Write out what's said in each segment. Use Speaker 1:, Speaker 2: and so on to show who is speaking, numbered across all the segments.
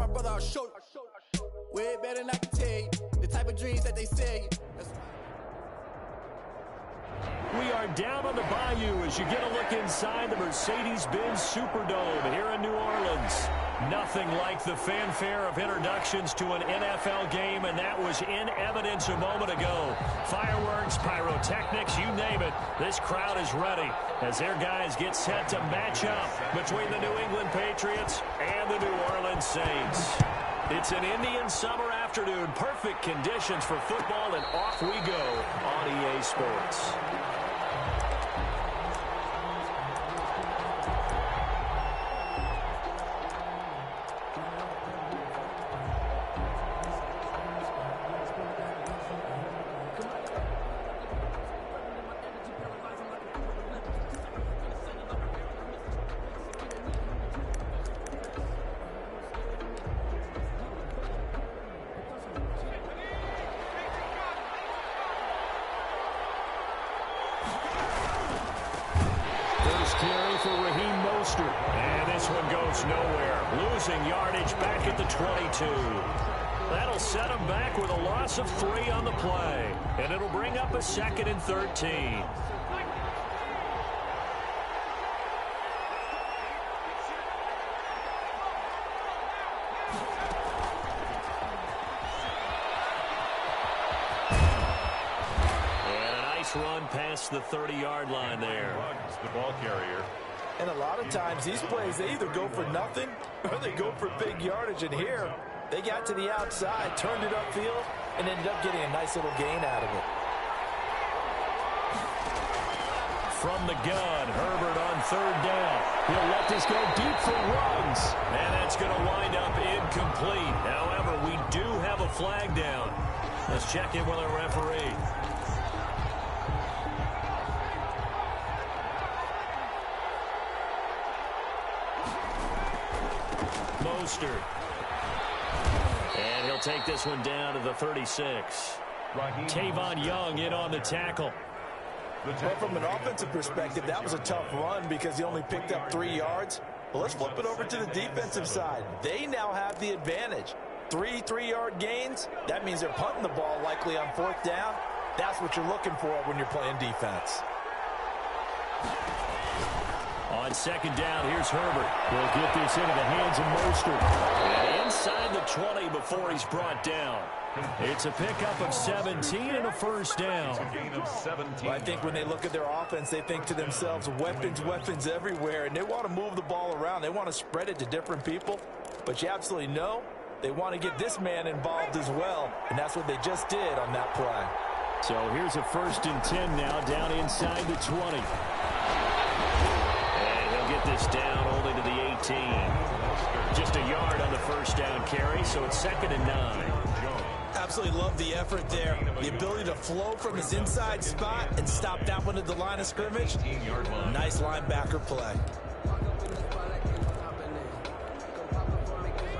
Speaker 1: my brother, I'll show you. Way better than I can tell you. The type of dreams that they sell you.
Speaker 2: We are down on the bayou as you get a look inside the Mercedes-Benz Superdome here in New Orleans. Nothing like the fanfare of introductions to an NFL game, and that was in evidence a moment ago. Fireworks, pyrotechnics, you name it. This crowd is ready as their guys get set to match up between the New England Patriots and the New Orleans Saints. It's an Indian summer afternoon. Perfect conditions for football, and off we go on EA Sports. Losing yardage back at the 22. That'll set him back with a loss of 3 on the play. And it'll bring up a 2nd and 13. And a nice run past the 30-yard line there.
Speaker 3: The ball carrier.
Speaker 4: And a lot of times these plays, they either go for nothing or they go for big yardage. And here, they got to the outside, turned it upfield, and ended up getting a nice little gain out of it.
Speaker 2: From the gun, Herbert on 3rd down. He'll let this go deep for runs. And that's going to wind up incomplete. However, we do have a flag down. Let's check in with our referee. Mostert. And he'll take this one down to the 36. Tavon Young in on the tackle.
Speaker 4: Well, from an offensive perspective, that was a tough run because he only picked up 3 yards. But let's flip it over to the defensive side. They now have the advantage. 3 3-yard gains. That means they're punting the ball likely on 4th down. That's what you're looking for when you're playing defense.
Speaker 2: On 2nd down, here's Herbert. He'll get this into the hands of Mostert. And inside the 20 before he's brought down. It's a pickup of 17 and a 1st down.
Speaker 3: A gain of 17.
Speaker 4: Well, I think when they look at their offense, they think to themselves, weapons everywhere, and they want to move the ball around. They want to spread it to different people. But you absolutely know they want to get this man involved as well, and that's what they just did on that play.
Speaker 2: So here's a 1st and 10 now down inside the 20. Get this down only to the 18. Just a yard on the 1st down carry, so it's 2nd and 9.
Speaker 4: Absolutely love the effort there. The ability to flow from his inside spot and stop that one at the line of scrimmage. Nice linebacker play.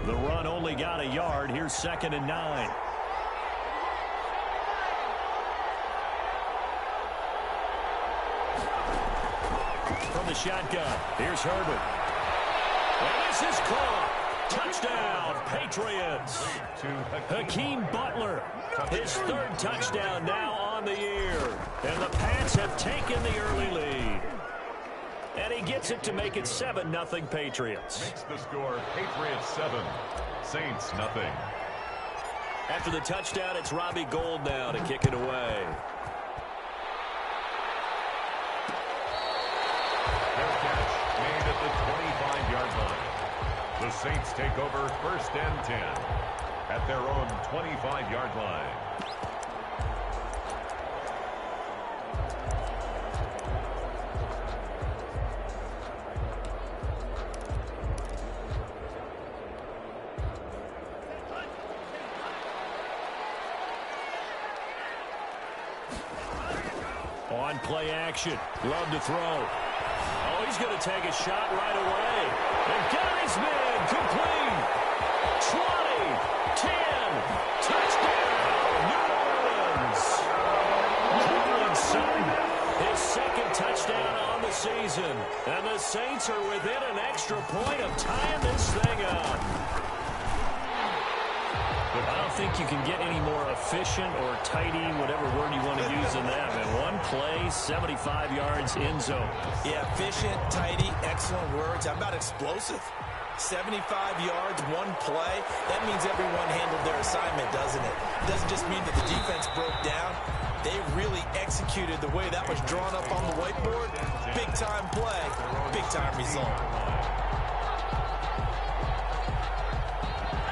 Speaker 2: The run only got a yard. Here's 2nd and 9. From the shotgun, here's Herbert. And this is caught. Touchdown, Patriots. Hakeem Butler, his 3rd touchdown now on the year. And the Pats have taken the early lead. And he gets it to make it 7-0 Patriots.
Speaker 3: Makes the score Patriots 7, Saints nothing.
Speaker 2: After the touchdown, it's Robbie Gould now to kick it away.
Speaker 3: Made at the 25-yard line. The Saints take over 1st and 10 at their own 25-yard line.
Speaker 2: On play action. Love to throw. Oh, he's going to take a shot right away. And Gary's man complete. 20, 10, touchdown, New Orleans. Son, his 2nd touchdown on the season. And the Saints are within an extra point of tying this thing up. think you can get any more efficient or tidy, whatever word you want to use in that. And one play, 75 yards in zone.
Speaker 4: Yeah, efficient, tidy, excellent words. How about explosive? 75 yards, one play. That means everyone handled their assignment, doesn't it? It doesn't just mean that the defense broke down. They really executed the way that was drawn up on the whiteboard. Big-time play, big-time result.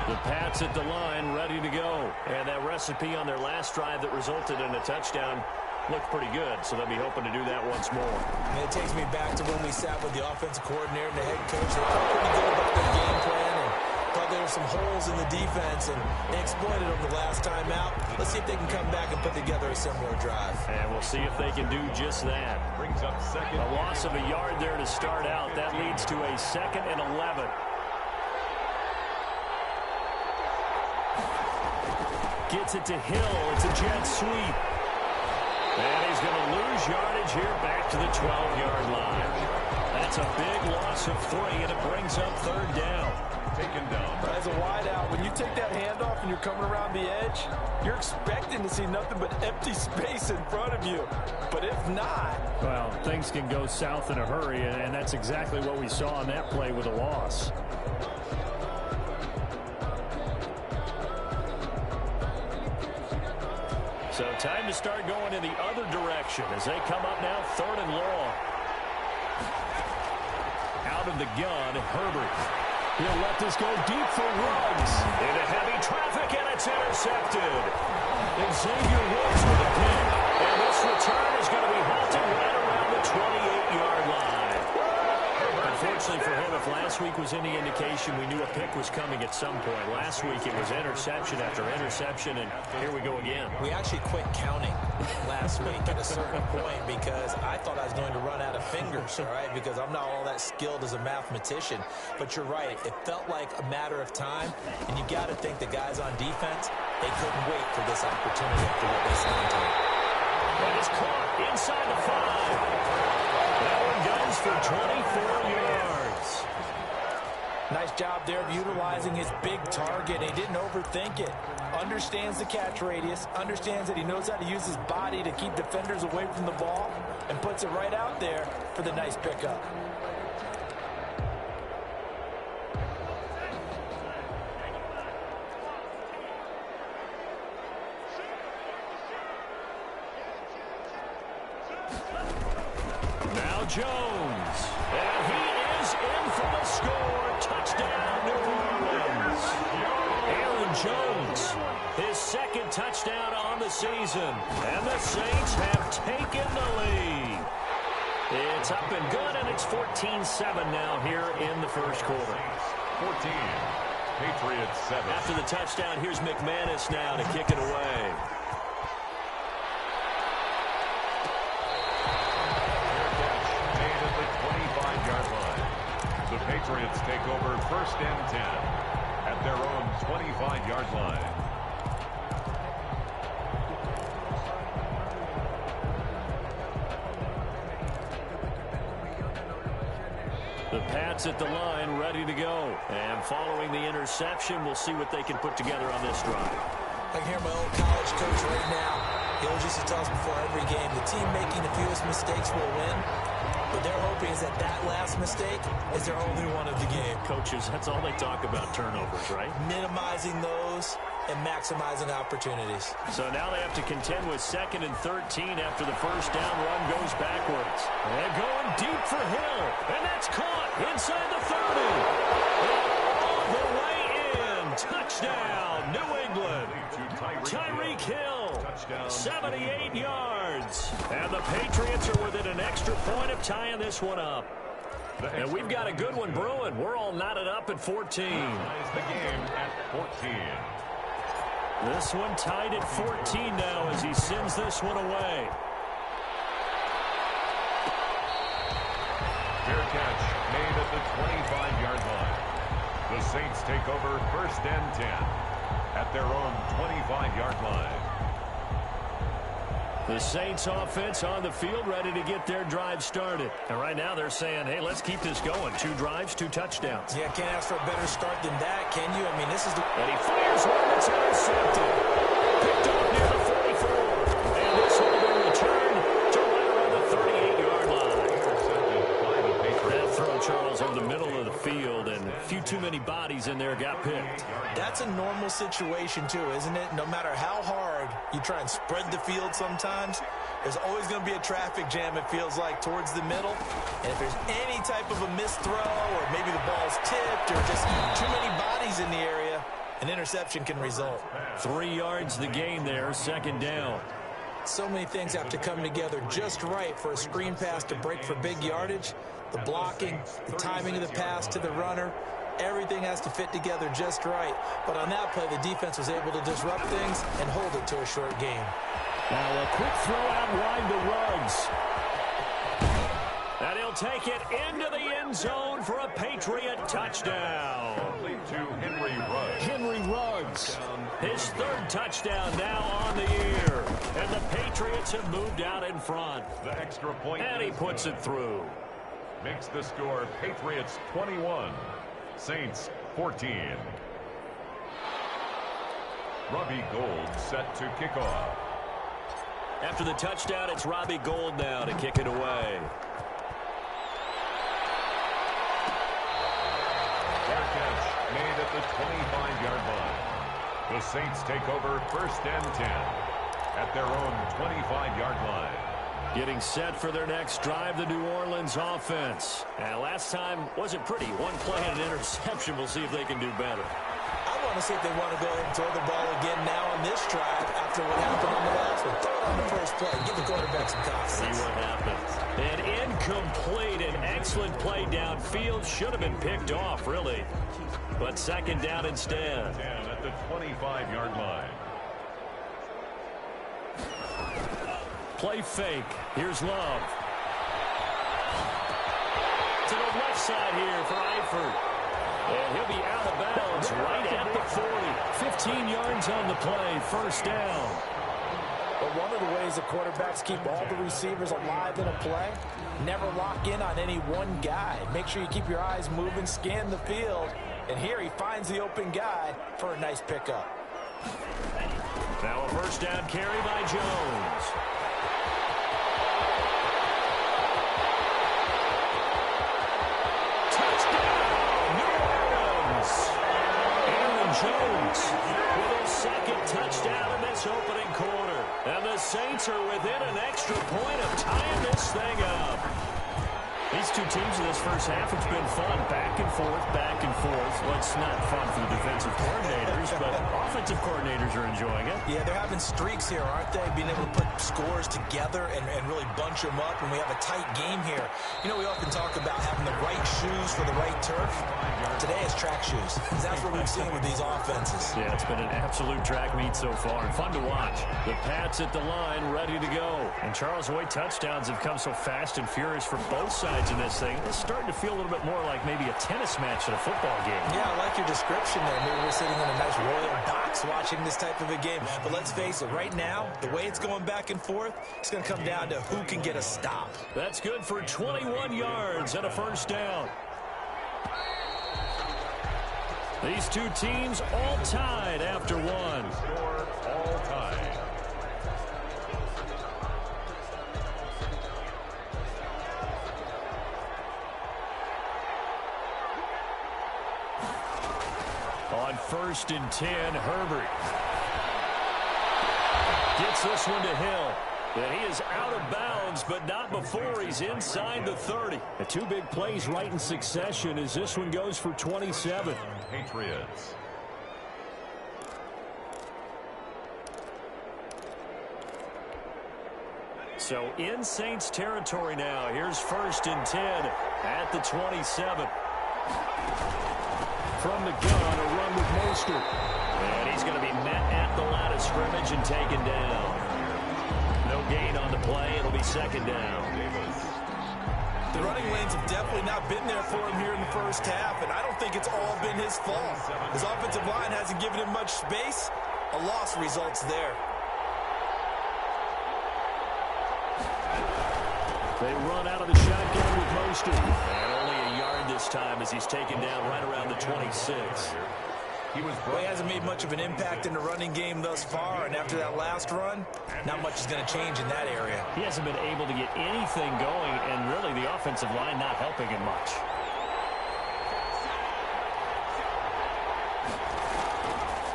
Speaker 2: The Pats at the line, ready to go. And that recipe on their last drive that resulted in a touchdown looked pretty good, so they'll be hoping to do that once more.
Speaker 4: And it takes me back to when we sat with the offensive coordinator and the head coach. They felt pretty good about their game plan and thought there were some holes in the defense, and they exploited them the last time out. Let's see if they can come back and put together a similar drive.
Speaker 2: And we'll see if they can do just that.
Speaker 3: Brings up second.
Speaker 2: A loss of a yard there to start out. That leads to a 2nd and 11. Gets it to Hill. It's a jet sweep. And he's going to lose yardage here back to the 12-yard line. That's a big loss of 3, and it brings up 3rd down.
Speaker 3: Taken down.
Speaker 4: As a wideout, when you take that handoff and you're coming around the edge, you're expecting to see nothing but empty space in front of you. But if not...
Speaker 2: Well, things can go south in a hurry, and that's exactly what we saw on that play with a loss. So time to start going in the other direction as they come up now 3rd and long. Out of the gun, Herbert. He'll let this go deep for Ruggs. Into heavy traffic, and it's intercepted. Xavier Woods with a pick. And this return is going to be halted right around the 28-yard line. Unfortunately for him, if last week was any indication, we knew a pick was coming at some point. Last week it was interception after interception, and here we go again.
Speaker 4: We actually quit counting last week at a certain point because I thought I was going to run out of fingers, all right, because I'm not all that skilled as a mathematician. But you're right. It felt like a matter of time, and you got to think the guys on defense, they couldn't wait for this opportunity after what they signed to.
Speaker 2: And it's caught inside the 5. That one goes for 24 yards.
Speaker 4: Nice job there of utilizing his big target. He didn't overthink it. Understands the catch radius. Understands that he knows how to use his body to keep defenders away from the ball. And puts it right out there for the nice pickup.
Speaker 2: Now Jones. And he is in for the score. Touchdown, New Orleans. Aaron Jones, his 2nd touchdown on the season. And the Saints have taken the lead. It's up and good, and it's 14-7 now here in the first quarter.
Speaker 3: 14. Patriots 7.
Speaker 2: After the touchdown, here's McManus now to kick it away.
Speaker 3: The Patriots take over 1st and 10 at their own 25-yard line.
Speaker 2: The Pats at the line, ready to go. And following the interception, we'll see what they can put together on this drive.
Speaker 4: I can hear my old college coach right now. He always used to tell us before every game, the team making the fewest mistakes will win. But they're hoping is that last mistake is their only one of the game.
Speaker 2: Coaches, that's all they talk about, turnovers, right?
Speaker 4: Minimizing those and maximizing opportunities.
Speaker 2: So now they have to contend with 2nd and 13 after the first down run goes backwards. They're going deep for Hill, and that's caught inside the 30. All the way in. Touchdown, New England. Tyreek Hill, 78 yards. And the Patriots are within an extra point of tying this one up. And we've got a good one brewing. We're all knotted up at 14.
Speaker 3: The game at 14.
Speaker 2: This one tied at 14 now as he sends this one away.
Speaker 3: Fair catch made at the 25-yard line. The Saints take over 1st and 10 at their own 25-yard line.
Speaker 2: The Saints offense on the field, ready to get their drive started. And right now they're saying, hey, let's keep this going. 2 drives, 2 touchdowns.
Speaker 4: Yeah, can't ask for a better start than that, can you? I mean, this is the...
Speaker 2: And he fires one that's intercepted. Picked up near the 44. And this will be returned to right around the 38-yard line. That throw, Charles, over the middle of the field, and a few too many bodies in there got picked.
Speaker 4: That's a normal situation, too, isn't it? No matter how hard you try and spread the field sometimes, there's always going to be a traffic jam, it feels like, towards the middle. And if there's any type of a missed throw, or maybe the ball's tipped, or just too many bodies in the area, an interception can result.
Speaker 2: 3 yards the gain there, second down.
Speaker 4: So many things have to come together just right for a screen pass to break for big yardage. The blocking, the timing of the pass to the runner, everything has to fit together just right. But on that play, the defense was able to disrupt things and hold it to a short game.
Speaker 2: Now a quick throw out wide to Ruggs. And he'll take it into the end zone for a Patriot touchdown.
Speaker 3: To Henry Ruggs.
Speaker 2: Henry Ruggs, his 3rd touchdown now on the year. And the Patriots have moved out in front.
Speaker 3: The extra point.
Speaker 2: And he puts it through.
Speaker 3: Makes the score Patriots 21, Saints 14. Robbie Gould set to kick off.
Speaker 2: After the touchdown, it's Robbie Gould now to kick it away.
Speaker 3: Fair catch made at the 25-yard line. The Saints take over 1st and 10 at their own 25-yard line.
Speaker 2: Getting set for their next drive, the New Orleans offense. And last time wasn't pretty. 1 play and an interception. We'll see if they can do better.
Speaker 4: I want to see if they want to go ahead and throw the ball again now on this drive after what happened on the last one. Throw it on the first play. Give the quarterback some confidence.
Speaker 2: See what happens. An incomplete and excellent play downfield. Should have been picked off, really. But second down instead.
Speaker 3: 10 at the 25-yard line.
Speaker 2: Play fake. Here's Love. To the left side here for Eifert. And he'll be out of bounds right at the 40. 15 yards on the play. First down.
Speaker 4: But one of the ways the quarterbacks keep all the receivers alive in a play, never lock in on any one guy. Make sure you keep your eyes moving, scan the field. And here he finds the open guy for a nice pickup.
Speaker 2: Now a first down carry by Jones. Jones with his 2nd touchdown in this opening quarter. And the Saints are within an extra point of tying this thing up. These two teams in this first half, it's been fun. Back and forth, back and forth. Well, it's not fun for the defensive coordinators, but offensive coordinators are enjoying it.
Speaker 4: Yeah, they're having streaks here, aren't they? Being able to put scores together and really bunch them up, and we have a tight game here. You know, we often talk about having the right shoes for the right turf. Today is track shoes. That's what we've seen with these offenses.
Speaker 2: Yeah, it's been an absolute track meet so far, and fun to watch. The Pats at the line, ready to go. And Charles Hoy touchdowns have come so fast and furious for both sides in this thing. It's starting to feel a little bit more like maybe a tennis match at a football game.
Speaker 4: Yeah, I like your description there. Maybe we're sitting in a nice royal box watching this type of a game. But let's face it, right now, the way it's going back and forth, it's going to come down to who can get a stop.
Speaker 2: That's good for 21 yards and a first down. These two teams all tied after one.
Speaker 3: Score all tied.
Speaker 2: On 1st and 10, Herbert gets this one to Hill. And he is out of bounds, but not before he's inside the 30. The 2 big plays right in succession as this one goes for 27.
Speaker 3: Patriots.
Speaker 2: So in Saints territory now. Here's 1st and 10 at the 27. From the gun, a run with Mostert. And he's going to be met at the line of scrimmage and taken down. No gain on the play. It'll be 2nd down.
Speaker 4: The running lanes have definitely not been there for him here in the first half, and I don't think it's all been his fault. His offensive line hasn't given him much space. A loss results there.
Speaker 2: They run out of the shotgun with Mostert. And only a yard this time as he's taken down right around the 26.
Speaker 4: He hasn't made much of an impact in the running game thus far, and after that last run, not much is going to change in that area.
Speaker 2: He hasn't been able to get anything going, and really the offensive line not helping him much.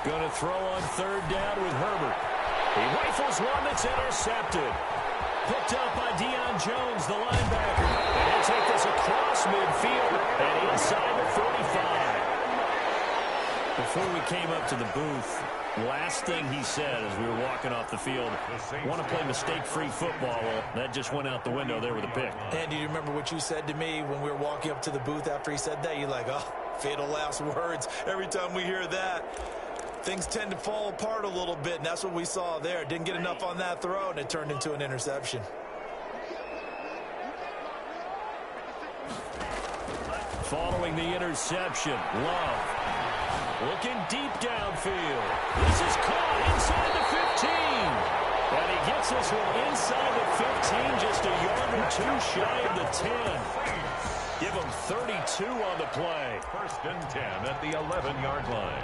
Speaker 2: Going to throw on third down with Herbert. He rifles one that's intercepted. Picked up by Deion Jones, the linebacker. And he'll take this across midfield and inside the 45. Before we came up to the booth, last thing he said as we were walking off the field, want to play mistake-free football. Well, that just went out the window there with a pick.
Speaker 4: And do you remember what you said to me when we were walking up to the booth after he said that? You're like, oh, fatal last words. Every time we hear that, things tend to fall apart a little bit, and that's what we saw there. Didn't get enough on that throw, and it turned into an interception.
Speaker 2: Following the interception, Love. Looking deep downfield. This is caught inside the 15. And he gets this one inside the 15, just a yard or two shy of the 10. Give him 32 on the play.
Speaker 3: First and 10 at the 11-yard line.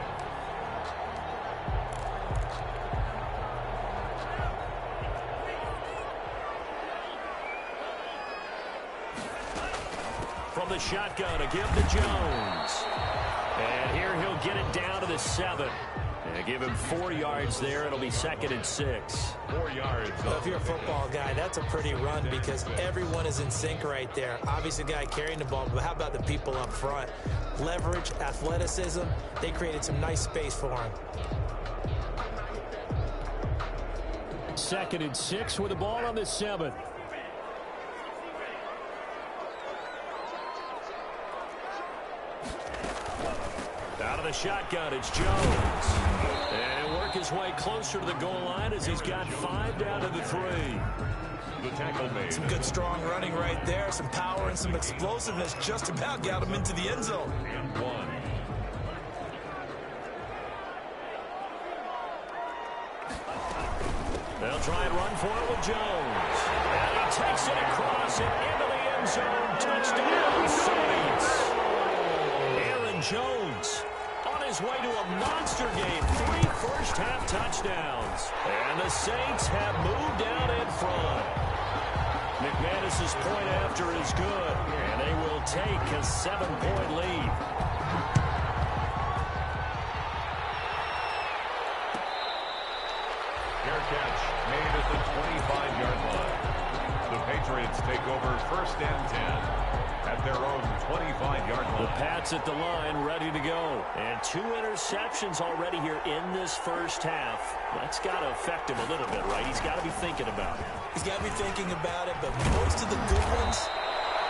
Speaker 2: From the shotgun, a give to Jones. And here he'll get it down to the 7. And give him 4 yards there. It'll be 2nd and 6.
Speaker 3: 4 yards.
Speaker 4: Well, if you're a football guy, that's a pretty run because everyone is in sync right there. Obviously, the guy carrying the ball, but how about the people up front? Leverage, athleticism, they created some nice space for him.
Speaker 2: 2nd and 6 with the ball on the 7. Out of the shotgun, it's Jones. And he'll work his way closer to the goal line as he's got 5 down to the 3.
Speaker 3: The tackle made.
Speaker 4: Some good strong running right there. Some power and some explosiveness just about got him into the end zone.
Speaker 3: And 1.
Speaker 2: They'll try and run for it with Jones. And he takes it across and into the end zone. Touchdown, Saints. Aaron Jones on his way to a monster game. 3 first-half touchdowns. And the Saints have moved down in front. McManus's point after is good. And they will take a 7-point lead.
Speaker 3: Fair catch made at the 25-yard line. The Patriots take over first and 10 at their own 25-yard line.
Speaker 2: The Pats at the line, ready to go. And 2 interceptions already here in this first half. That's got to affect him a little bit, right? He's got to be thinking about it.
Speaker 4: He's got to be thinking about it, but most of the good ones,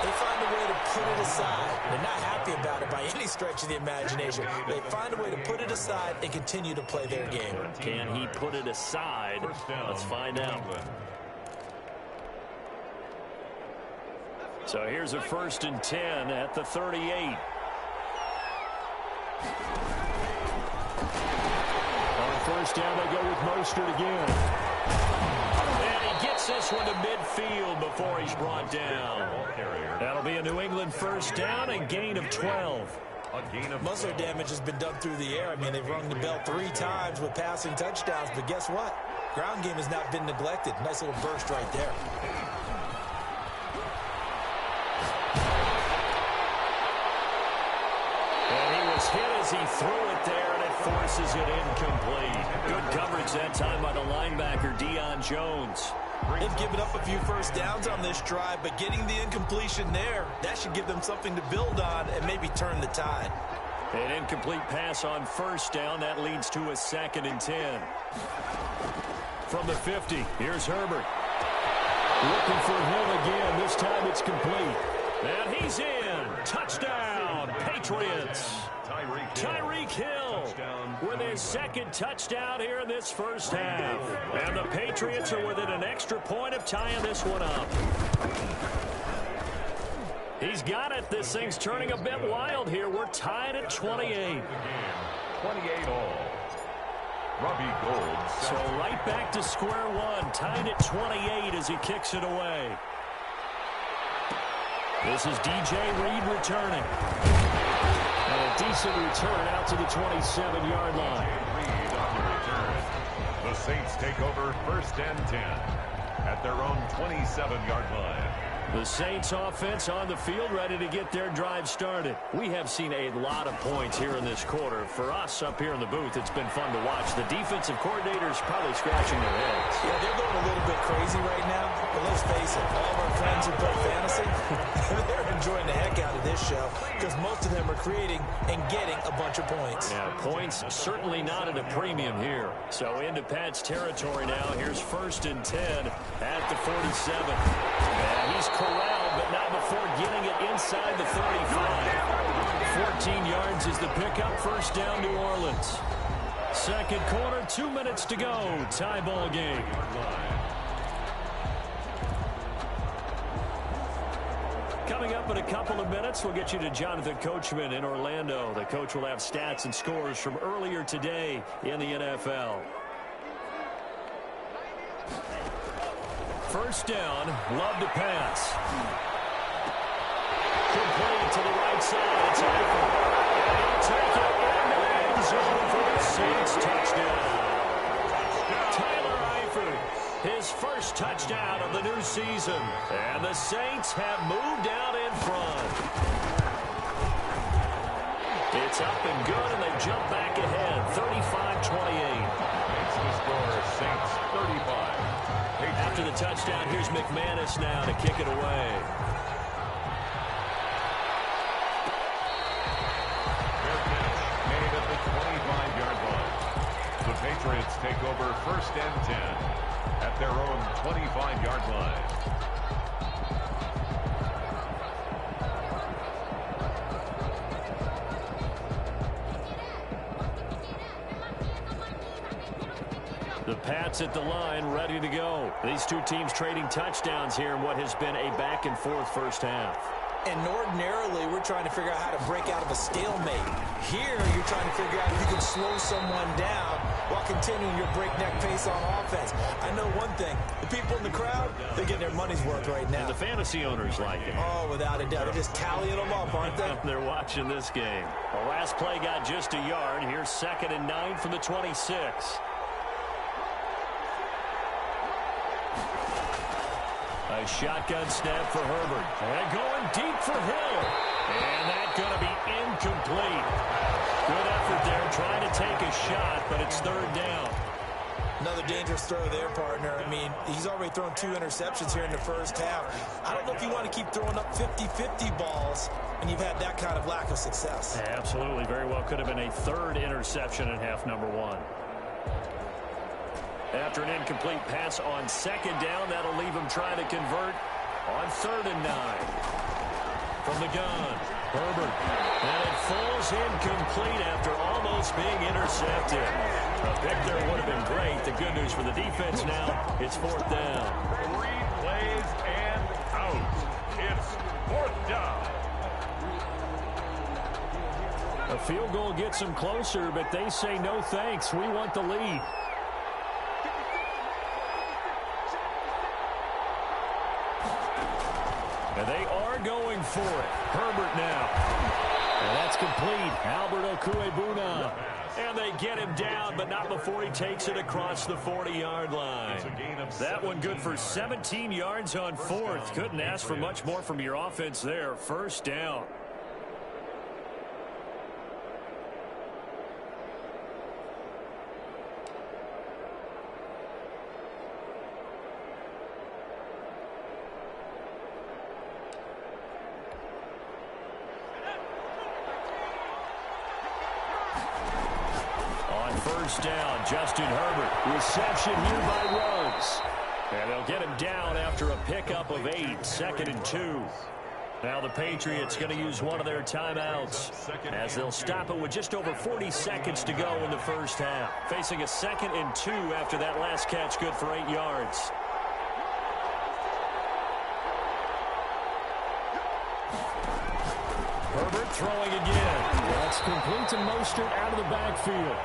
Speaker 4: they find a way to put it aside. They're not happy about it by any stretch of the imagination. They find a way to put it aside and continue to play their game.
Speaker 2: Can he put it aside? Let's find out. So here's a 1st and 10 at the 38. On first down, they go with Mostert again. And he gets this one to midfield before he's brought down. That'll be a New England first down and gain of 12.
Speaker 4: Most of their damage has been done through the air. I mean, they've rung the bell 3 times with passing touchdowns, but guess what? Ground game has not been neglected. Nice little burst right there.
Speaker 2: Hit as he threw it there, and it forces it incomplete. Good coverage that time by the linebacker, Deion Jones.
Speaker 4: They've given up a few first downs on this drive, but getting the incompletion there, that should give them something to build on and maybe turn the tide.
Speaker 2: An incomplete pass on first down. That leads to a 2nd and 10. From the 50, here's Herbert. Looking for him again. This time it's complete. And he's in. Touchdown, Patriots. Tyreek Hill with his 2nd touchdown here in this first half. And the Patriots are within an extra point of tying this one up. He's got it. This thing's turning a bit wild here. We're tied at 28.
Speaker 3: 28 all. Robbie Gould.
Speaker 2: So right back to square one. Tied at 28 as he kicks it away. This is DJ Reed returning. And a decent return out to the 27-yard line.
Speaker 3: Reed on the return. The Saints take over 1st and 10 at their own 27-yard line.
Speaker 2: The Saints offense on the field, ready to get their drive started. We have seen a lot of points here in this quarter. For us up here in the booth, it's been fun to watch. The defensive coordinators probably scratching their heads.
Speaker 4: Yeah, they're going a little bit crazy right now. But let's face it, all of our friends who play fantasy, they're enjoying the heck out of this show because most of them are creating and getting a bunch of points.
Speaker 2: Yeah, points certainly not at a premium here. So into Pat's territory now. Here's 1st and 10 at the 47. And he's corralled, but not before getting it inside the 35. 14 yards is the pickup. 1st down, New Orleans. Second quarter, 2 minutes to go. Tie ball game. Coming up in a couple of minutes, we'll get you to Jonathan Coachman in Orlando. The coach will have stats and scores from earlier today in the NFL. 1st down, Love to pass. Complete to the right side. It's Eifert. And he'll take it in the end zone for the Saints touchdown. Tyler Eifert, his first touchdown of the new season. And the Saints have moved out in front. It's up and good, and they jump back ahead, 35-28.
Speaker 3: Makes the score Saints 35.
Speaker 2: After the touchdown, here's McManus now to kick it away.
Speaker 3: Their catch made at the 25-yard line. The Patriots take over 1st and 10 at their own 25-yard line.
Speaker 2: The Pats at the line, ready to go. These two teams trading touchdowns here in what has been a back-and-forth first half.
Speaker 4: And ordinarily, we're trying to figure out how to break out of a stalemate. Here, you're trying to figure out if you can slow someone down while continuing your breakneck pace on offense. I know one thing. The people in the crowd, they're getting their money's worth right now.
Speaker 2: And the fantasy owners like it.
Speaker 4: Oh, without a doubt. They're just tallying them up, aren't they?
Speaker 2: They're watching this game. The last play got just a yard. Here's 2nd and 9 from the 26. A shotgun snap for Herbert. And going deep for Hill. And that's going to be incomplete. Good effort there trying to take a shot, but it's 3rd down.
Speaker 4: Another dangerous throw there, partner. I mean, he's already thrown 2 interceptions here in the first half. I don't know if you want to keep throwing up 50-50 balls when you've had that kind of lack of success.
Speaker 2: Absolutely. Very well could have been a 3rd interception in half number 1. After an incomplete pass on 2nd down, that'll leave him trying to convert on 3rd and 9. From the gun, Herbert. And it falls incomplete after almost being intercepted. A pick there would have been great. The good news for the defense now, it's 4th down.
Speaker 3: 3 plays and out. It's 4th down.
Speaker 2: A field goal gets them closer, but they say no thanks. We want the lead. And they are going for it. Herbert now. And that's complete. Albert Okwuegbuna. And they get him down, but not before he takes it across the 40-yard line. That one good for 17 yards on 4th. Couldn't ask for much more from your offense there. 1st down. First down, Justin Herbert. Reception here by Ruggs. And they'll get him down after a pickup of 8. 2nd and 2. Now the Patriots going to use one of their timeouts as they'll stop it with just over 40 seconds to go in the first half. Facing a 2nd and 2 after that last catch, good for 8 yards. Herbert throwing again. That's complete to Mostert out of the backfield.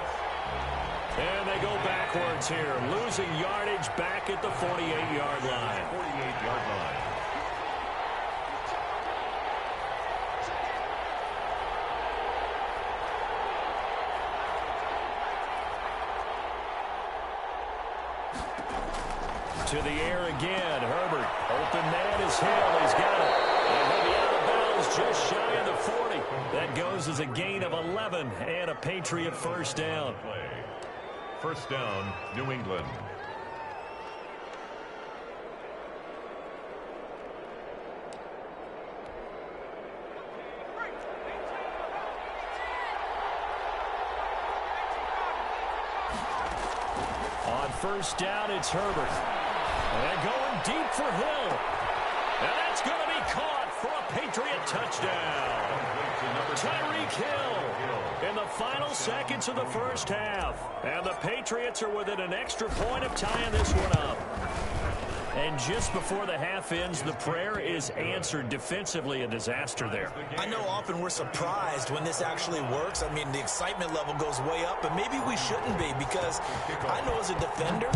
Speaker 2: And they go backwards here, losing yardage back at the 48-yard line.
Speaker 3: 48-yard line.
Speaker 2: To the air again. Herbert. Open man is Hill. He's got it. And he'll be out of bounds just shy of the 40. That goes as a gain of 11 and a Patriot first down.
Speaker 3: First down, New England.
Speaker 2: On first down, it's Herbert. And going deep for Hill. And that's going to be caught for a Patriot touchdown. Tyreek Hill in the final seconds of the first half. And the Patriots are within an extra point of tying this one up. And just before the half ends, the prayer is answered. Defensively, a disaster there.
Speaker 4: I know often we're surprised when this actually works. I mean, the excitement level goes way up, but maybe we shouldn't be, because I know as a defender,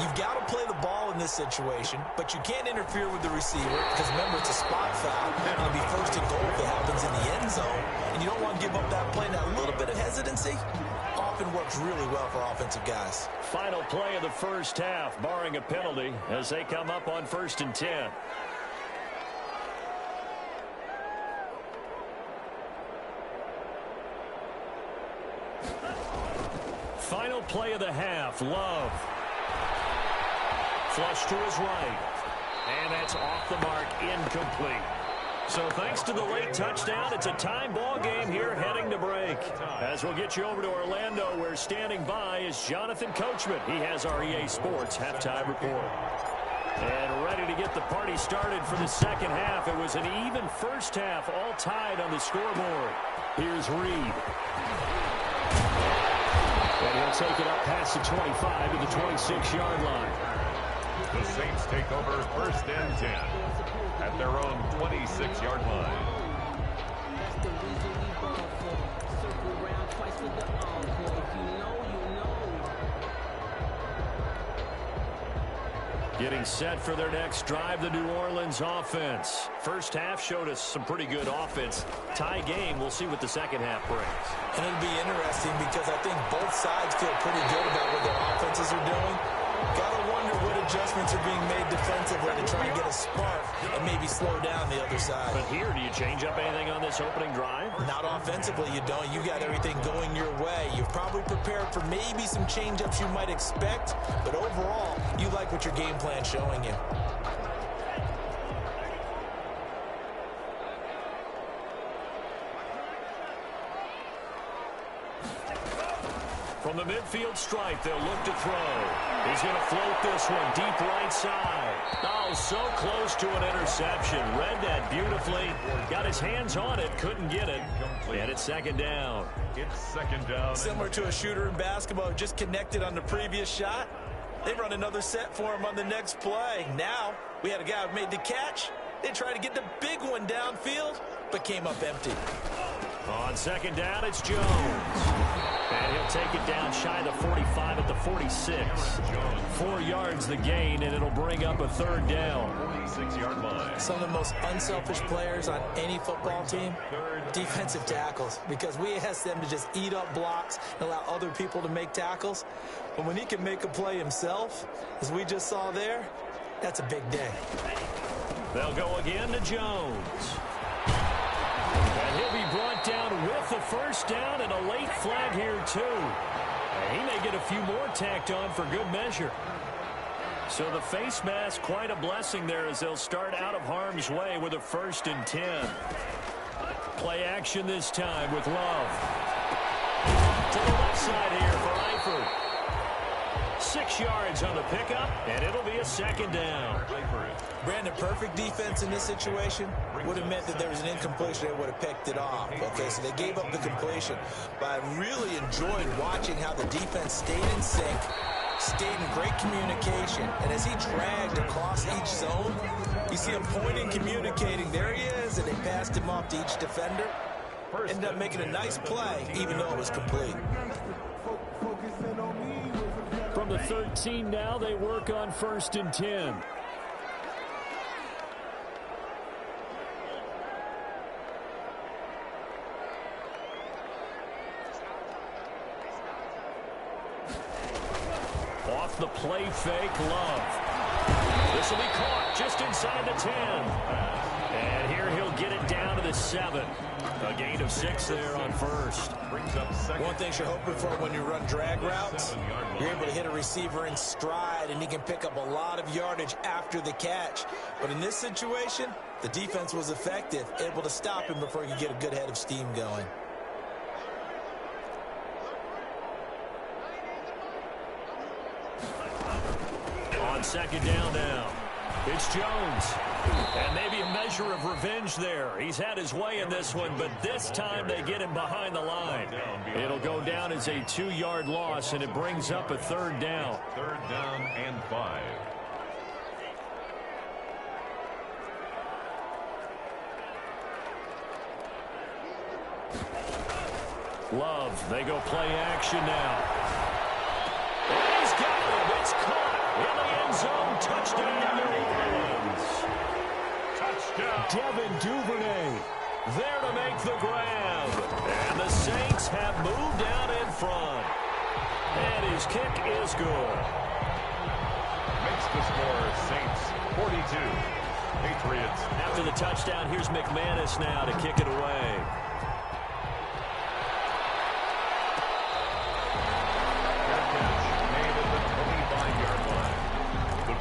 Speaker 4: you've got to play the ball in this situation, but you can't interfere with the receiver because, remember, it's a spot foul. It'll be first and goal if it happens in the end zone, and you don't want to give up that play. Now, a little bit of hesitancy often works really well for offensive guys.
Speaker 2: Final play of the first half, barring a penalty, as they come up on 1st and 10. Final play of the half, Love. Flush to his right. And that's off the mark, incomplete. So thanks to the late touchdown, it's a time ball game here heading to break. As we'll get you over to Orlando, where standing by is Jonathan Coachman. He has our EA Sports halftime report. And ready to get the party started for the second half. It was an even first half, all tied on the scoreboard. Here's Reed. And he'll take it up past the 25 to the 26-yard line.
Speaker 3: The Saints take over 1st and 10 at their own 26-yard line.
Speaker 2: Getting set for their next drive, the New Orleans offense. First half showed us some pretty good offense. Tie game, we'll see what the second half brings.
Speaker 4: And it'll be interesting because I think both sides feel pretty good about what their offenses are doing. Gotta wonder what adjustments are being made defensively to try and get a spark and maybe slow down the other side.
Speaker 2: But here, do you change up anything on this opening drive?
Speaker 4: Not offensively, you don't. You got everything going your way. You've probably prepared for maybe some change-ups you might expect, but overall, you like what your game plan's showing you.
Speaker 2: From the midfield stripe, they'll look to throw. He's going to float this one deep right side. Oh, so close to an interception. Read that beautifully. Got his hands on it, couldn't get it. And it's second down.
Speaker 3: It's second down.
Speaker 4: Similar to a shooter in basketball, just connected on the previous shot. They run another set for him on the next play. Now, we had a guy who made the catch. They tried to get the big one downfield, but came up empty.
Speaker 2: On second down, it's Jones. And he'll take it down shy of the 45 at the 46. 4 yards the gain, and it'll bring up a third down.
Speaker 3: 46-yard line.
Speaker 4: Some of the most unselfish players on any football team, defensive tackles, because we ask them to just eat up blocks and allow other people to make tackles. But when he can make a play himself, as we just saw there, that's a big day.
Speaker 2: They'll go again to Jones. And he'll be brought down with the first down and a late flag here, too. And he may get a few more tacked on for good measure. So the face mask, quite a blessing there as they'll start out of harm's way with a 1st and 10. Play action this time with Love. To the left side here for Eifert. 6 yards on the pickup, and it'll be a second down.
Speaker 4: Brandon, perfect defense in this situation would have meant that there was an incompletion. They would have picked it off. Okay, so they gave up the completion. But I really enjoyed watching how the defense stayed in sync, stayed in great communication. And as he dragged across each zone, you see him pointing, communicating. There he is, and they passed him off to each defender. Ended up making a nice play, even though it was complete.
Speaker 2: From the 13 now, they work on 1st and 10. Off the play fake, Love. This will be caught just inside the 10. And here he'll get it down to the 7. A gain of 6 there on first.
Speaker 4: One thing you're hoping for when you run drag routes, you're able to hit a receiver in stride, and he can pick up a lot of yardage after the catch. But in this situation, the defense was effective, able to stop him before he could get a good head of steam going.
Speaker 2: On second down now, it's Jones. And maybe a measure of revenge there. He's had his way in this one, but this time they get him behind the line. It'll go down as a 2-yard loss, and it brings up a third down.
Speaker 3: Third down and 5.
Speaker 2: Love, they go play action now. And he's got him. It's caught in the end zone. Touchdown, New Orleans. Touchdown. Devin Duvernay there to make the grab. And the Saints have moved out in front. And his kick is good.
Speaker 3: Makes the score Saints 42. Patriots.
Speaker 2: After the touchdown, here's McManus now to kick it away.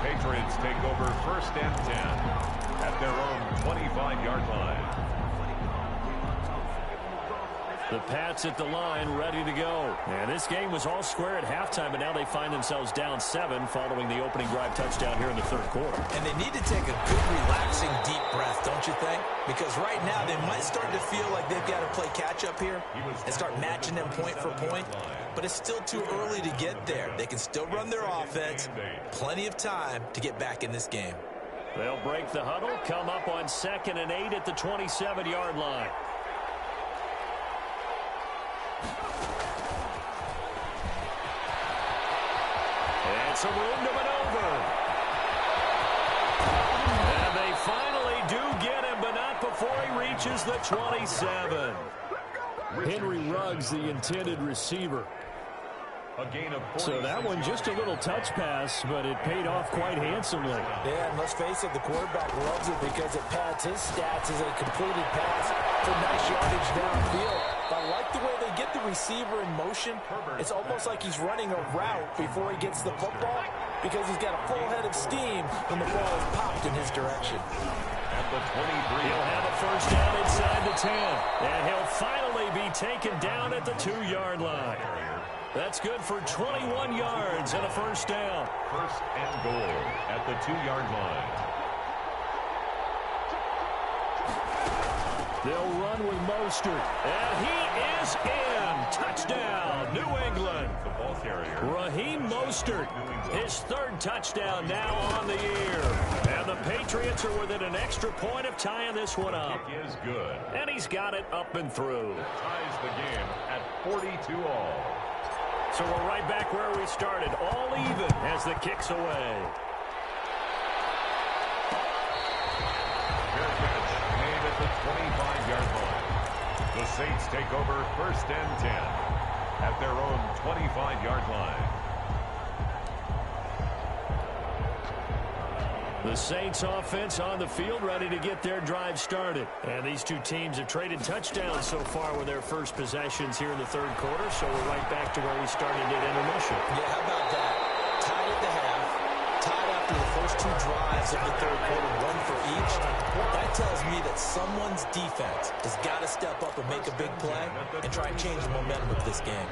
Speaker 3: Patriots take over first and 10 at their own 25-yard line.
Speaker 2: The Pats at the line, ready to go. And this game was all square at halftime, but now they find themselves down 7 following the opening drive touchdown here in the third quarter.
Speaker 4: And they need to take a good, relaxing, deep breath, don't you think? Because right now they might start to feel like they've got to play catch-up here and start matching them point for point. But it's still too early to get there. They can still run their offense. Plenty of time to get back in this game.
Speaker 2: They'll break the huddle, come up on 2nd and 8 at the 27-yard line. And some room to maneuver. And they finally do get him, but not before he reaches the 27. Henry Ruggs, the intended receiver.
Speaker 3: A gain of 46.
Speaker 2: So that one just a little touch pass, but it paid off quite handsomely.
Speaker 4: Yeah, and let's face it, the quarterback loves it because it pads his stats as a completed pass for nice yardage downfield. But I like the way they get the receiver in motion. It's almost like he's running a route before he gets the football because he's got a full head of steam when the ball is popped in his direction.
Speaker 3: At the 23.
Speaker 2: He'll have a first down inside the 10. And he'll finally be taken down at the 2-yard line. That's good for 21 yards and a first down.
Speaker 3: First and goal at the 2-yard line.
Speaker 2: They'll run with Mostert. And he is in. Touchdown, New England.
Speaker 3: The ball carrier.
Speaker 2: Raheem Mostert, his 3rd touchdown now on the year. And the Patriots are within an extra point of tying this one up.
Speaker 3: Kick is good.
Speaker 2: And he's got it up and through.
Speaker 3: Ties the game at 42-all.
Speaker 2: So we're right back where we started, all even as the kick's away.
Speaker 3: Fair catch made at the 25-yard line. The Saints take over first and 10 at their own 25-yard line.
Speaker 2: The Saints offense on the field, ready to get their drive started. And these two teams have traded touchdowns so far with their first possessions here in the third quarter, so we're right back to where we started at intermission.
Speaker 4: Yeah, how about that? Tied at the half, tied after the first 2 drives of the third quarter, 1 for each. That tells me that someone's defense has got to step up and make a big play and try and change the momentum of this game.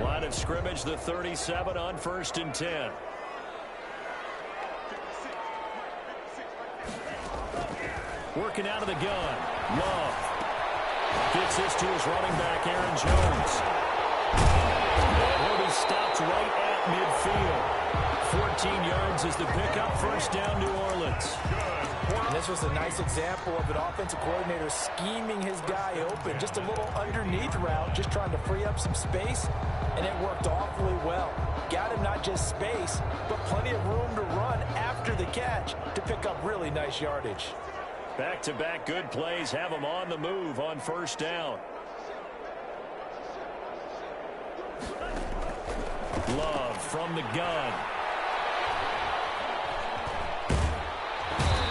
Speaker 2: Line of scrimmage, the 37 on 1st and 10. Working out of the gun. Love gets this to his running back, Aaron Jones. And he'll be stopped right at midfield. 14 yards is the pickup. First down, New Orleans.
Speaker 4: And this was a nice example of an offensive coordinator scheming his guy open. Just a little underneath route, just trying to free up some space, and it worked awfully well. Got him not just space, but plenty of room to run after the catch to pick up really nice yardage.
Speaker 2: Back-to-back good plays have them on the move on first down. Love from the gun.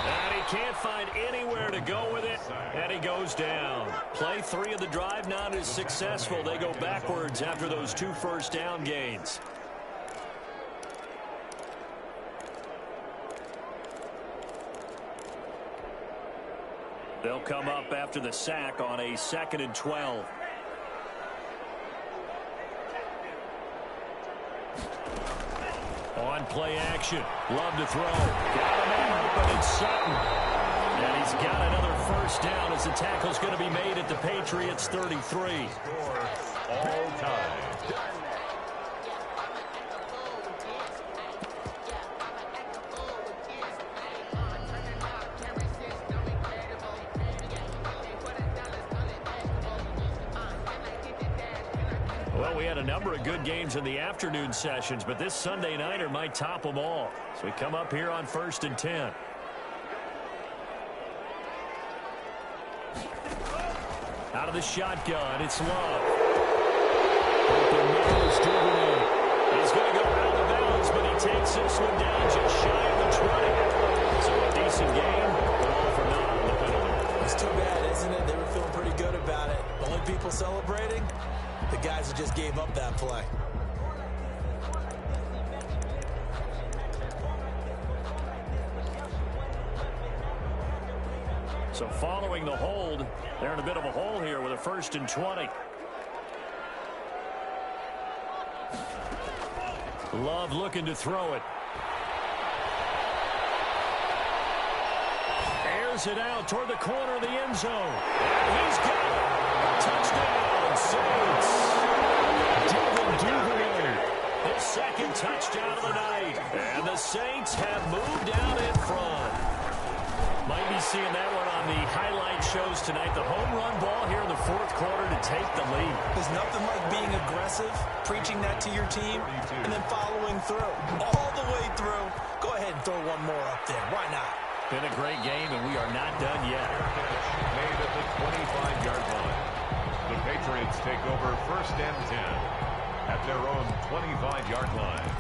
Speaker 2: And he can't find anywhere to go with it, and he goes down. Play 3 of the drive not as successful. They go backwards after those 2 first down gains. They'll come up after the sack on a 2nd and 12. On play action. Love to throw. Got a man open in Sutton. And he's got another first down as the tackle's going to be made at the Patriots 33.
Speaker 3: All time.
Speaker 2: Well, we had a number of good games in the afternoon sessions, but this Sunday nighter might top them all. So we come up here on 1st and 10. Out of the shotgun, it's Love. Open middle is Duvernay. He's going to go out of bounds, but he takes this one down just shy of the 20. So a decent game, but all for naught on the penalty.
Speaker 4: It's too bad, isn't it? They were feeling pretty good about it. The only people celebrating, the guys who just gave up that play.
Speaker 2: So following the hold, they're in a bit of a hole here with a 1st and 20. Love looking to throw it. Airs it out toward the corner of the end zone. And he's got it. Touchdown, Saints. Duvernay. His 2nd touchdown of the night. And the Saints have moved out in front. Might be seeing that one on the highlight shows tonight. The home run ball here in the 4th quarter to take the lead.
Speaker 4: There's nothing like being aggressive, preaching that to your team, and then following through. All the way through. Go ahead and throw one more up there. Why not?
Speaker 2: Been a great game, and we are not done yet.
Speaker 3: Made at the 25-yard line. The Patriots take over 1st and 10 at their own 25-yard line.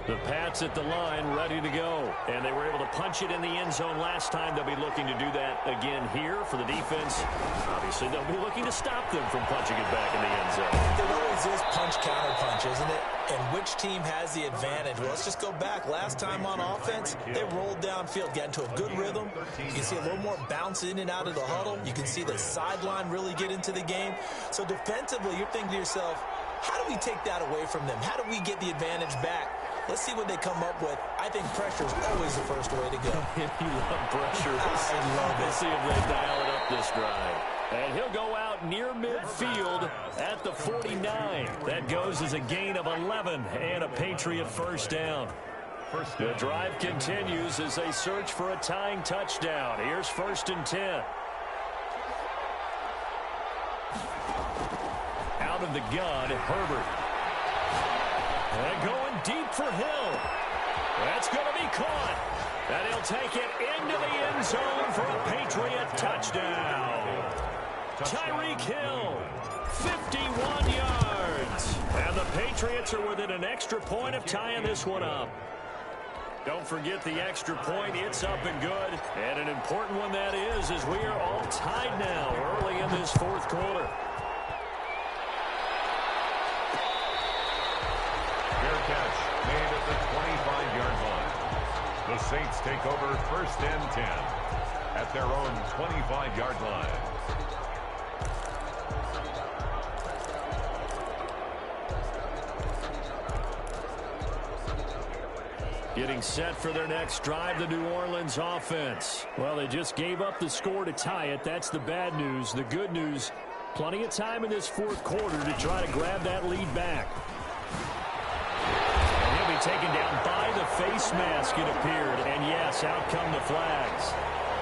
Speaker 2: The Pats at the line ready to go. And they were able to punch it in the end zone last time. They'll be looking to do that again here for the defense. Obviously, they'll be looking to stop them from punching it back in the end zone.
Speaker 4: It always is punch-counter-punch, isn't it? And which team has the advantage? Well, let's just go back. Last time on offense, they rolled downfield, got into a good rhythm. You can see a little more bounce in and out of the huddle. You can see the sideline really get into the game. So defensively, you're thinking to yourself, how do we take that away from them? How do we get the advantage back? Let's see what they come up with. I think pressure is always the first way to go.
Speaker 2: You love pressure.
Speaker 4: I love it.
Speaker 2: Let's see if they dial it up this drive. And he'll go out near midfield at the 49. That goes as a gain of 11 and a Patriot first down. The drive continues as they search for a tying touchdown. Here's 1st and 10. Out of the gun, Herbert. And going deep for Hill. That's going to be caught. And he'll take it into the end zone for a Patriot touchdown. Tyreek Hill, 51 yards. And the Patriots are within an extra point of tying this one up. Don't forget the extra point. It's up and good. And an important one that is, as we are all tied now early in this 4th quarter.
Speaker 3: Catch made at the 25-yard line. The Saints take over 1st and 10 at their own 25-yard line.
Speaker 2: Getting set for their next drive, the New Orleans offense. Well, they just gave up the score to tie it. That's the bad news. The good news, plenty of time in this 4th quarter to try to grab that lead back. Taken down by the face mask, it appeared. And yes, out come the flags.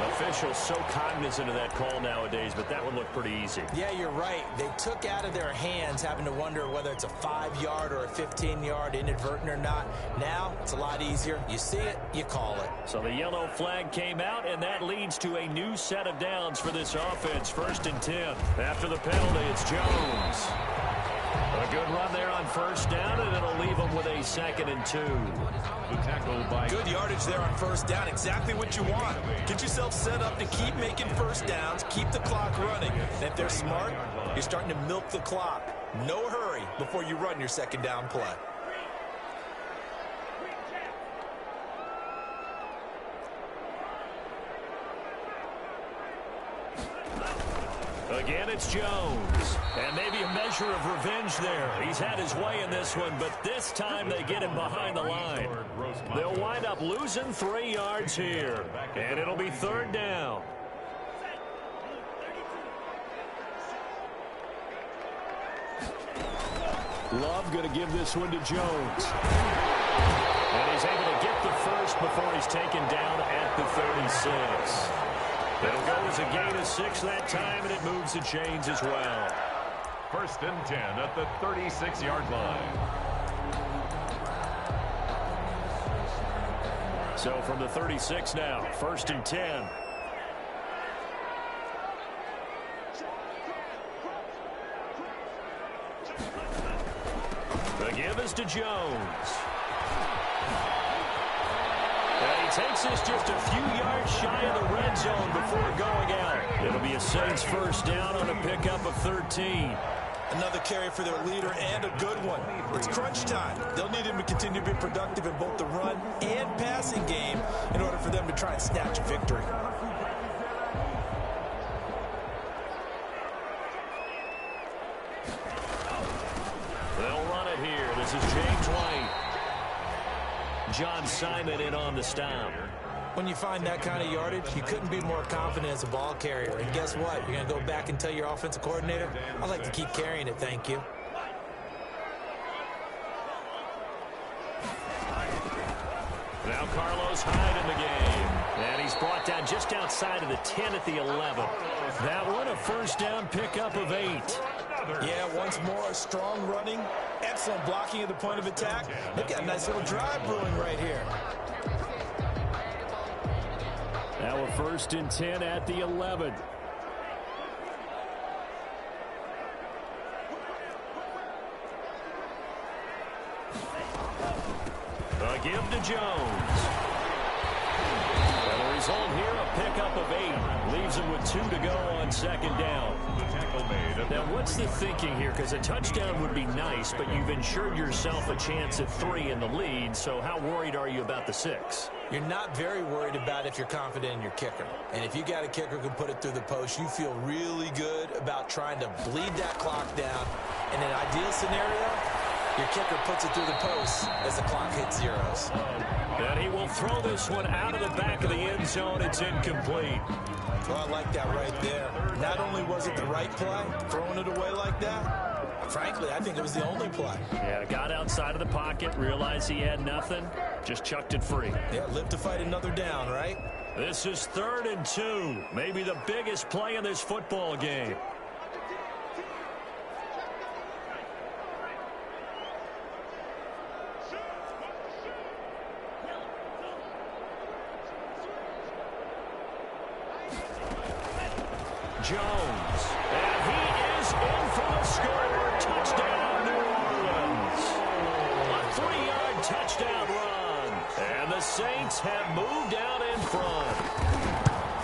Speaker 2: Officials so cognizant of that call nowadays, but that one looked pretty easy.
Speaker 4: Yeah, you're right. They took out of their hands having to wonder whether it's a 5-yard or a 15-yard, inadvertent or not. Now, it's a lot easier. You see it, you call it.
Speaker 2: So the yellow flag came out, and that leads to a new set of downs for this offense. 1st and 10. After the penalty, it's Jones. A good run there on 1st down, and it'll leave them with a 2nd and 2.
Speaker 3: The tackle by...
Speaker 4: Good yardage there on 1st down. Exactly what you want. Get yourself set up to keep making 1st downs, keep the clock running. And if they're smart, you're starting to milk the clock. No hurry before you run your 2nd down play.
Speaker 2: Again, it's Jones. And maybe a measure of revenge there. He's had his way in this one, but this time they get him behind the line. They'll wind up losing 3 yards here. And it'll be 3rd down. Love going to give this one to Jones. And he's able to get the first before he's taken down at the 36. It'll go as a gain of 6 that time, and it moves the chains as well.
Speaker 3: 1st and 10 at the 36-yard line.
Speaker 2: So from the 36 now, 1st and 10. The give is to Jones. And he takes this just a few yards shy of the red zone before going out. It'll be a Saints 1st down on a pickup of 13.
Speaker 4: Another carry for their leader and a good one. It's crunch time. They'll need him to continue to be productive in both the run and passing game in order for them to try and snatch a victory.
Speaker 2: They'll run it here. This is James White. John Simon in on the stop.
Speaker 4: When you find that kind of yardage, you couldn't be more confident as a ball carrier. And guess what? You're going to go back and tell your offensive coordinator, I'd like to keep carrying it, thank you.
Speaker 2: Now Carlos Hyde in the game. And he's brought down just outside of the 10 at the 11. That one a 1st down pickup of 8.
Speaker 4: Yeah, once more, strong running, excellent blocking at the point of attack. They've got a nice little drive brewing right here.
Speaker 2: Now a 1st and 10 at the 11. A give to Jones. And the result here, a pickup of 8. Leaves him with 2 to go on 2nd down. Now, what's the thinking here? Because a touchdown would be nice, but you've ensured yourself a chance at 3 in the lead, so how worried are you about the 6?
Speaker 4: You're not very worried about if you're confident in your kicker. And if you got a kicker who can put it through the post, you feel really good about trying to bleed that clock down. In an ideal scenario, your kicker puts it through the post as the clock hits zeros.
Speaker 2: And he will throw this one out of the back of the end zone. It's incomplete.
Speaker 4: Well, I like that right there. Not only was it the right play, throwing it away like that, frankly, I think it was the only play.
Speaker 2: Yeah, got outside of the pocket, realized he had nothing, just chucked it free.
Speaker 4: Yeah, live to fight another down, right?
Speaker 2: This is 3rd and 2, maybe the biggest play in this football game. Jones, and he is in for the score. Touchdown, New Orleans. A 3-yard touchdown run. And the Saints have moved out in front.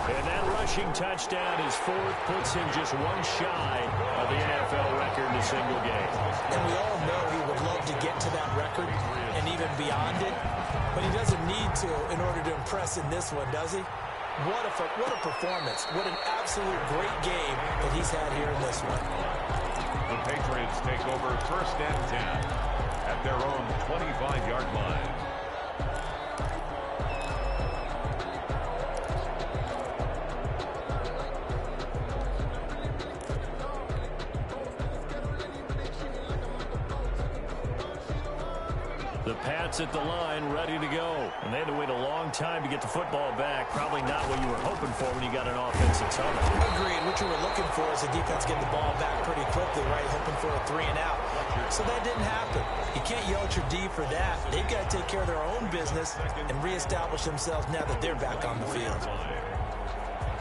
Speaker 2: And that rushing touchdown is 4th, puts him just 1 shy of the NFL record in a single game.
Speaker 4: And we all know he would love to get to that record and even beyond it, but he doesn't need to in order to impress in this one, does he? What a performance. What an absolute great game that he's had here in this one.
Speaker 3: The Patriots take over 1st and 10 at their own 25-yard line.
Speaker 2: The Pats Pats at the line, ready to go. And they had to wait a long time to get the football back. Probably not what you were hoping for when you got an offensive tunnel.
Speaker 4: Agreed. What you were looking for is the defense getting the ball back pretty quickly, right? Hoping for a 3-and-out. So that didn't happen. You can't yell at your D for that. They've got to take care of their own business and reestablish themselves now that they're back on the field.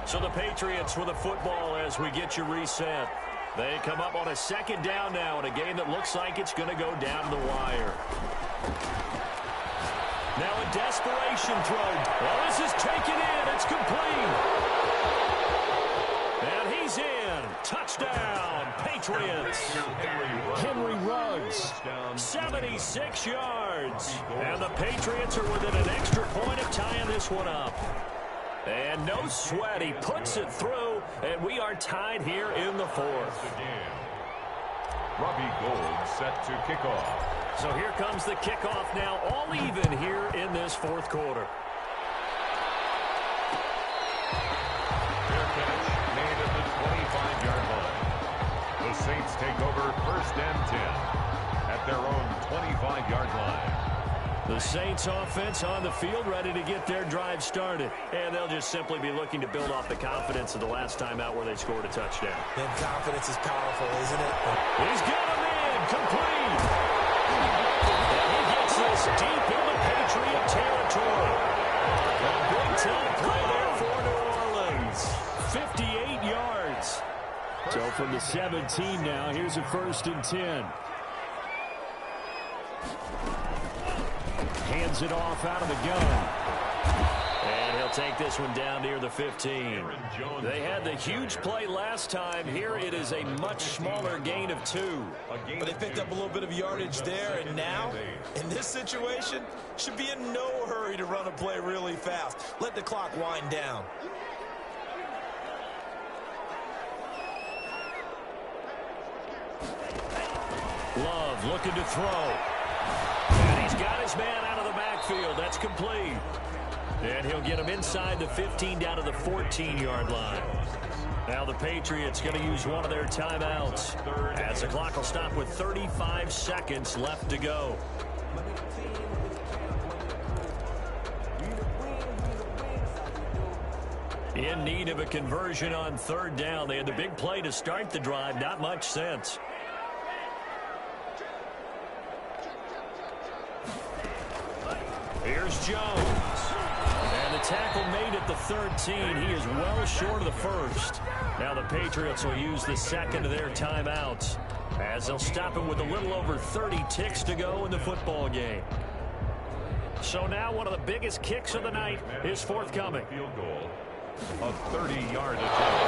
Speaker 2: So the Patriots with the football as we get you reset. They come up on a second down now in a game that looks like it's going to go down to the wire. Now a desperation throw. Well, this is taken in. It's complete. And he's in. Touchdown, Patriots. Henry Ruggs, 76 yards. And the Patriots are within an extra point of tying this one up. And no sweat. He puts it through, and we are tied here in the fourth.
Speaker 3: Robbie Gould set to kick off.
Speaker 2: So here comes the kickoff now, all even here in this fourth quarter.
Speaker 3: Fair catch made at the 25-yard line. The Saints take over first and 10 at their own 25-yard line.
Speaker 2: The Saints offense on the field ready to get their drive started. And they'll just simply be looking to build off the confidence of the last time out where they scored a touchdown.
Speaker 4: Then confidence is powerful, isn't it?
Speaker 2: He's got him in. Complete. And he gets this deep into Patriot territory. A big-time play there for New Orleans. 58 yards. So from the 17 now, here's a 1st and 10. Hands it off out of the gun. And he'll take this one down near the 15. They had the huge play last time. Here it is a much smaller gain of 2.
Speaker 4: But they picked up a little bit of yardage there, and now, in this situation, should be in no hurry to run a play really fast. Let the clock wind down.
Speaker 2: Love looking to throw. And he's got his man out of the backfield. That's complete. And he'll get him inside the 15 down to the 14-yard line. Now the Patriots going to use one of their timeouts as the clock will stop with 35 seconds left to go. In need of a conversion on 3rd down. They had the big play to start the drive. Not much sense. Here's Jones. And the tackle made at the 13. He is well short of the first. Now the Patriots will use the second of their timeouts as they'll stop him with a little over 30 ticks to go in the football game. So now one of the biggest kicks of the night is forthcoming.
Speaker 3: Field goal, a 30-yard attempt.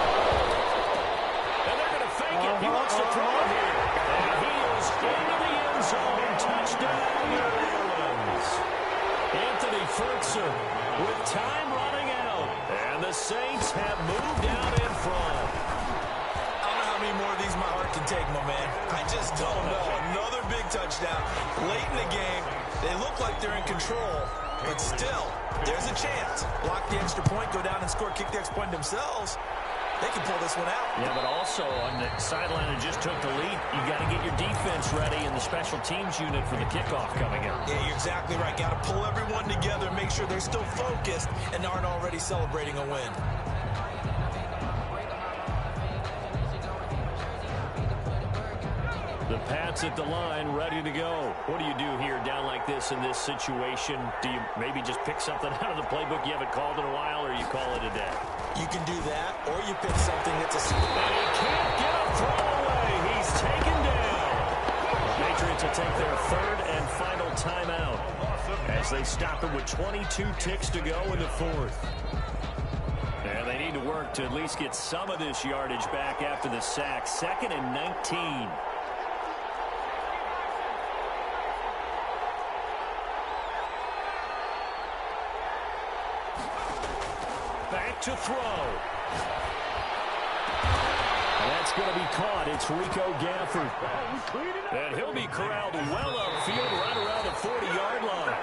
Speaker 2: And they're going to fake it. He wants to throw it here. And he is into the end zone. Touchdown, New Orleans. Anthony Furtzer with time running out. And the Saints have moved out in front.
Speaker 4: I don't know how many more of these my heart can take, my man. I just don't know. Another big touchdown. Late in the game, they look like they're in control, but still, there's a chance. Block the extra point, go down and score, kick the extra point themselves. They can pull this one out.
Speaker 2: Yeah, but also on the sideline that just took the lead, you got to get your defense ready in the special teams unit for the kickoff coming up.
Speaker 4: Yeah, you're exactly right. Got to pull everyone together, make sure they're still focused and aren't already celebrating a win.
Speaker 2: The Pats at the line, ready to go. What do you do here down like this in this situation? Do you maybe just pick something out of the playbook you haven't called in a while, or you call it a day?
Speaker 4: You can do that, or you pick something that's a...
Speaker 2: And he can't get a throw away. He's taken down. The Patriots will take their 3rd and final timeout as they stop him with 22 ticks to go in the 4th. And they need to work to at least get some of this yardage back after the sack. 2nd and 19. Back to throw. And that's going to be caught. It's Rico Gafford. And he'll be corralled well upfield right around the 40-yard line.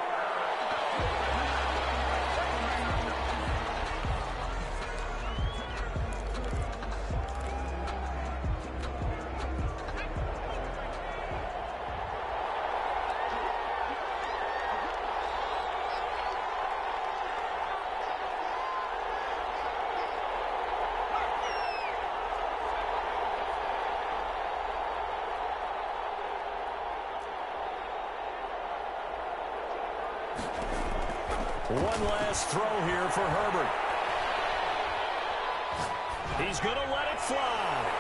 Speaker 2: One last throw here for Herbert. He's going to let it fly.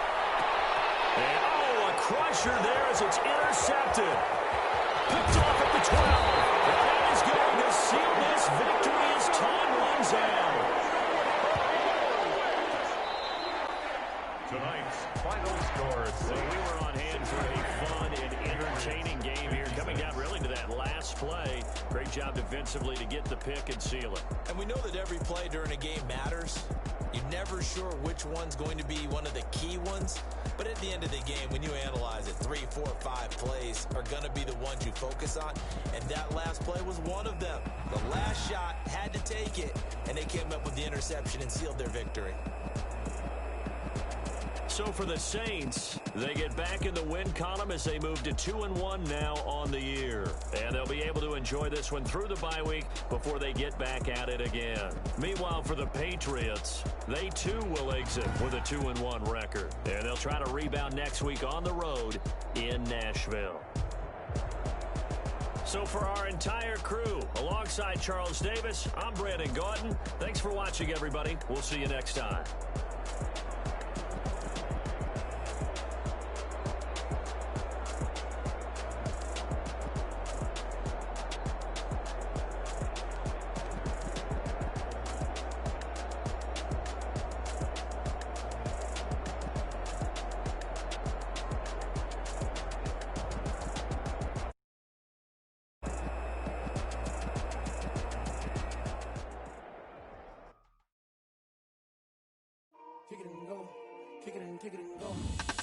Speaker 2: And, oh, a crusher there as it's intercepted. Picked off at the 12. That is going to seal this victory as time runs out.
Speaker 3: Tonight's final score.
Speaker 2: So we were on hand for a fun and entertaining game here. Coming down really to that last play. Great job defensively to get the pick and seal it.
Speaker 4: And we know that every play during a game matters. You're never sure which one's going to be one of the key ones. But at the end of the game, when you analyze it, 3, 4, 5 plays are going to be the ones you focus on. And that last play was one of them. The last shot had to take it, and they came up with the interception and sealed their victory.
Speaker 2: So for the Saints, they get back in the win column as they move to 2-1 now on the year. And they'll be able to enjoy this one through the bye week before they get back at it again. Meanwhile, for the Patriots, they too will exit with a 2-1 record. And they'll try to rebound next week on the road in Nashville. So for our entire crew, alongside Charles Davis, I'm Brandon Gautin. Thanks for watching, everybody. We'll see you next time.
Speaker 1: Kick it and go. Kick it and go.